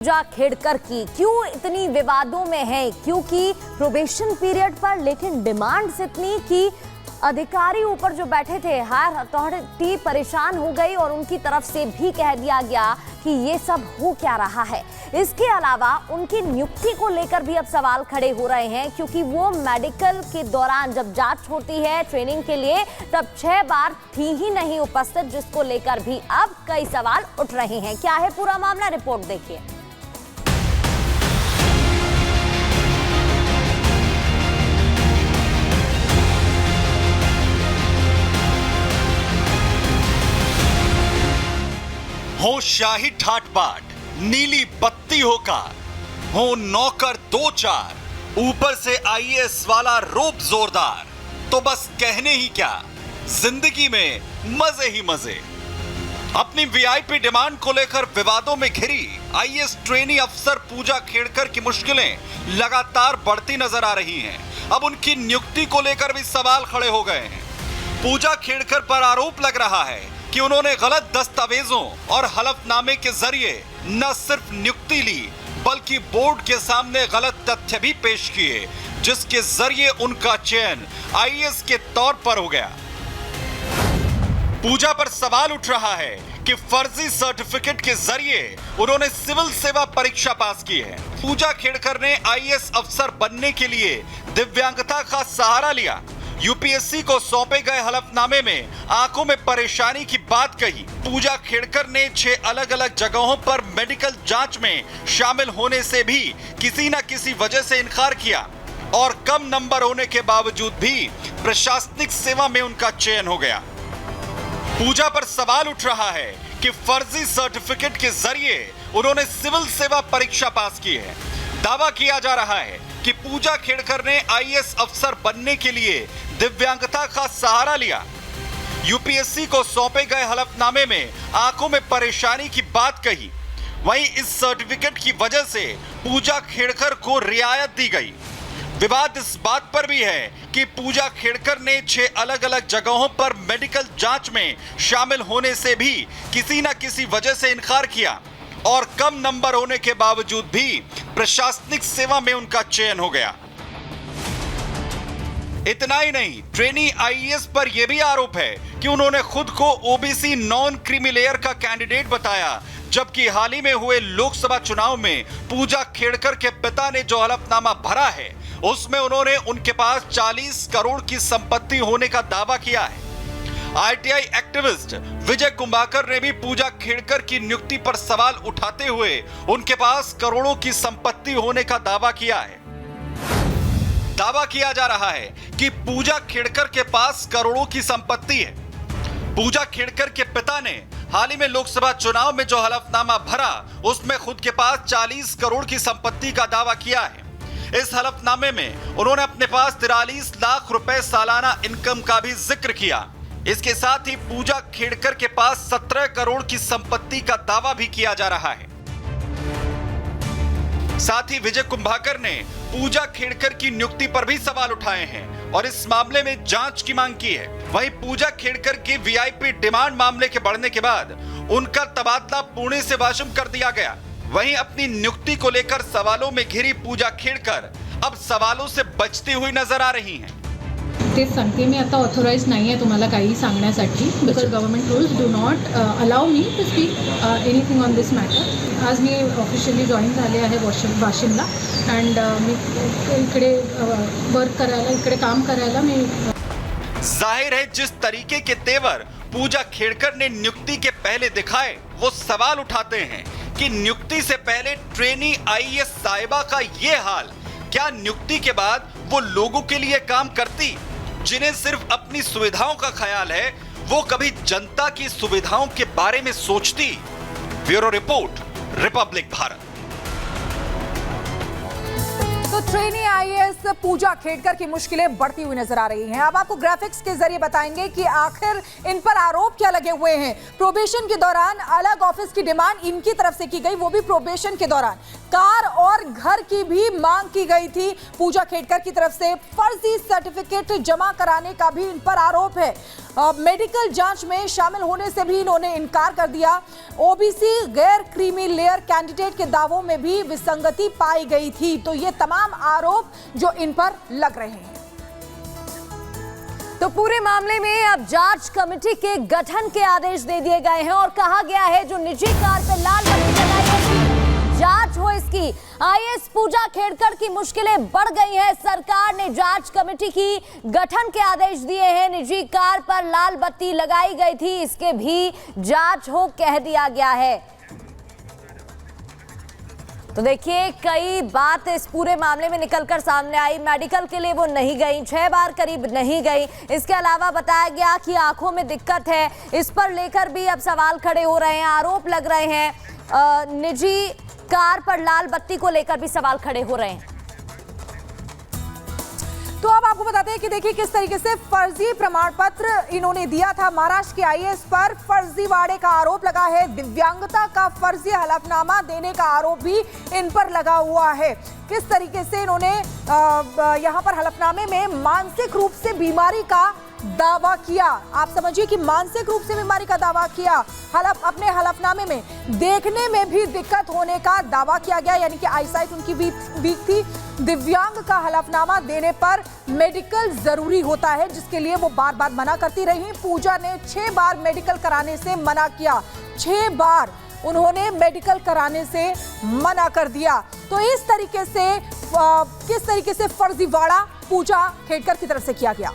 पूजा खेड़कर की क्यों इतनी विवादों में है? क्योंकि प्रोबेशन पीरियड पर, लेकिन डिमांड्स इतनी कि अधिकारी ऊपर जो बैठे थे, हायर अथॉरिटी परेशान हो गई और उनकी तरफ से भी कह दिया गया कि ये सब हो क्या रहा है। इसके अलावा उनकी नियुक्ति को लेकर भी अब सवाल खड़े हो रहे हैं, क्योंकि वो मेडिकल के दौरान जब जांच होती है ट्रेनिंग के लिए, तब 6 बार थी ही नहीं उपस्थित, जिसको लेकर भी अब कई सवाल उठ रहे हैं। क्या है पूरा मामला, रिपोर्ट देखिए। हो शाही ठाट बाट, नीली बत्ती हो कार, हो नौकर 2-4, ऊपर से आईएएस वाला रूप जोरदार, तो बस कहने ही क्या, जिंदगी में मजे ही मजे। अपनी वीआईपी डिमांड को लेकर विवादों में घिरी आईएएस ट्रेनी अफसर पूजा खेड़कर की मुश्किलें लगातार बढ़ती नजर आ रही हैं। अब उनकी नियुक्ति को लेकर भी सवाल खड़े हो गए हैं। पूजा खेड़कर पर आरोप लग रहा है कि उन्होंने गलत दस्तावेजों और हलफनामे के जरिए न सिर्फ नियुक्ति ली, बल्कि बोर्ड के सामने गलत तथ्य भी पेश किए, जिसके जरिए उनका चयन आईएएस के तौर पर हो गया। पूजा पर सवाल उठ रहा है कि फर्जी सर्टिफिकेट के जरिए उन्होंने सिविल सेवा परीक्षा पास की है। पूजा खेड़कर ने आईएएस अफसर बनने के लिए दिव्यांगता का सहारा लिया। यूपीएससी को सौंपे गए हलफनामे में आंखों में परेशानी की बात कही। पूजा खेड़कर ने 6 अलग अलग जगहों पर मेडिकल जांच में शामिल होने से भी किसी न किसी वजह से इनकार किया और कम नंबर होने के बावजूद भी प्रशासनिक सेवा में उनका चयन हो गया। पूजा पर सवाल उठ रहा है कि फर्जी सर्टिफिकेट के जरिए उन्होंने सिविल सेवा परीक्षा पास की है। दावा किया जा रहा है कि पूजा खेड़कर ने आईएएस अफसर बनने के लिए दिव्यांगता का सहारा लिया। यूपीएससी को सौंपे गए हलफनामे में आंखों में परेशानी की बात कही। वहीं इस सर्टिफिकेट की वजह से पूजा खेड़कर को रियायत दी गई। विवाद इस बात पर भी है कि पूजा खेड़कर ने 6 अलग अलग जगहों पर मेडिकल जांच में शामिल होने से भी किसी न किसी वजह से इनकार किया और कम नंबर होने के बावजूद भी प्रशासनिक सेवा में उनका चयन हो गया। इतना ही नहीं, ट्रेनी आईएएस पर यह भी आरोप है कि उन्होंने खुद को ओबीसी नॉन क्रीमी लेयर का कैंडिडेट बताया, जबकि हाल ही में हुए लोकसभा चुनाव में पूजा खेड़कर के पिता ने जो हलफनामा भरा है, उसमें उन्होंने उनके पास 40 करोड़ की संपत्ति होने का दावा किया है। आरटीआई एक्टिविस्ट विजय कुंभाकर ने भी पूजा खेड़कर की नियुक्ति पर सवाल उठाते हुए उनके पास करोड़ों की संपत्ति होने का दावा किया है। दावा किया जा रहा है कि पूजा खेड़कर के पास करोड़ों की संपत्ति है। पूजा खेड़कर के पिता ने हाल ही में लोकसभा चुनाव में जो हलफनामा भरा, उसमें खुद के पास 40 करोड़ की संपत्ति का दावा किया है। इस हलफनामे में उन्होंने अपने पास 43 लाख रुपए सालाना इनकम का भी जिक्र किया। इसके साथ ही पूजा खेड़कर के पास 17 करोड़ की संपत्ति का दावा भी किया जा रहा है। साथ ही विजय कुंभाकर ने पूजा खेड़कर की नियुक्ति पर भी सवाल उठाए हैं और इस मामले में जांच की मांग की है। वहीं पूजा खेड़कर की वीआईपी डिमांड मामले के बढ़ने के बाद उनका तबादला पुणे से वाशिम कर दिया गया। वहीं अपनी नियुक्ति को लेकर सवालों में घिरी पूजा खेड़कर अब सवालों से बचती हुई नजर आ रही हैं। ते सांगते मी आता ऑथोराइज नाही आहे तुम्हाला काही सांगण्यासाठी, because government rules do not allow me to speak anything on this matter. आज मी ऑफिशियली जॉईन झाले आहे वाशिमला अँड मी इकडे वर्क करायला, इकडे काम करायला मी. जाहिर है जिस तरीके के तेवर पूजा खेड़कर ने नियुक्ति के पहले दिखाए, वो सवाल उठाते हैं कि नियुक्ति से पहले ट्रेनी आईएएस साहिबा का ये हाल, क्या नियुक्ति के बाद वो लोगों के लिए काम करती जिन्हें सिर्फ अपनी सुविधाओं का ख्याल है? वो कभी जनता की सुविधाओं के बारे में सोचती? Bureau report, Republic Bharat. तो ट्रेनी आईएएस पूजा खेड़कर की मुश्किलें बढ़ती हुई नजर आ रही हैं। अब आपको ग्राफिक्स के जरिए बताएंगे कि आखिर इन पर आरोप क्या लगे हुए हैं। प्रोबेशन के दौरान अलग ऑफिस की डिमांड इनकी तरफ से की गई, वो भी प्रोबेशन के दौरान। कार और घर की भी मांग की गई थी पूजा खेड़कर की तरफ से। फर्जी सर्टिफिकेट जमा कराने का भी इन पर आरोप है। मेडिकल जांच में शामिल होने से भी इन्होंने इनकार कर दिया। ओबीसी गैर क्रीमी लेयर कैंडिडेट के दावों में भी विसंगति पाई गई थी। तो ये तमाम आरोप जो इन पर लग रहे हैं। तो पूरे मामले में अब जांच कमेटी के गठन के आदेश दे दिए गए हैं और कहा गया है जो निजी कार पर लाल बत्ती लगाई है, जांच हो इसकी। आईएएस पूजा खेड़कर की मुश्किलें बढ़ गई हैं। सरकार ने जांच कमेटी की गठन के आदेश दिए हैं। निजी कार पर लाल बत्ती लगाई गई थी, इसके भी जांच हो कह दिया गया है। तो देखिए कई बात इस पूरे मामले में निकलकर सामने आई। मेडिकल के लिए वो नहीं गई, 6 बार करीब नहीं गई। इसके अलावा बताया गया कि आंखों में दिक्कत है, इस पर लेकर भी अब सवाल खड़े हो रहे हैं, आरोप लग रहे हैं। निजी कार पर लाल बत्ती को लेकर भी सवाल खड़े हो रहे हैं। तो अब आपको बताते हैं कि देखिए किस तरीके से फर्जी प्रमाण पत्र इन्होंने दिया था। महाराष्ट्र के आईएएस पर फर्जीवाड़े का आरोप लगा है। दिव्यांगता का फर्जी हलफनामा देने का आरोप भी इन पर लगा हुआ है। किस तरीके से इन्होंने यहाँ पर हलफनामे में मानसिक रूप से बीमारी का दावा किया। आप समझिए कि मानसिक रूप से बीमारी का दावा किया। अपने हलफनामे में देखने में भी दिक्कत होने का दावा किया गया, यानी कि आईसाइट उनकी वीक थी। दिव्यांग का हलफनामा देने पर मेडिकल जरूरी होता है, जिसके लिए वो बार बार मना करती रही। पूजा ने 6 बार मेडिकल कराने से मना किया, 6 बार उन्होंने मेडिकल कराने से मना कर दिया। तो इस तरीके से किस तरीके से फर्जीवाड़ा पूजा खेड़कर की तरफ से किया गया।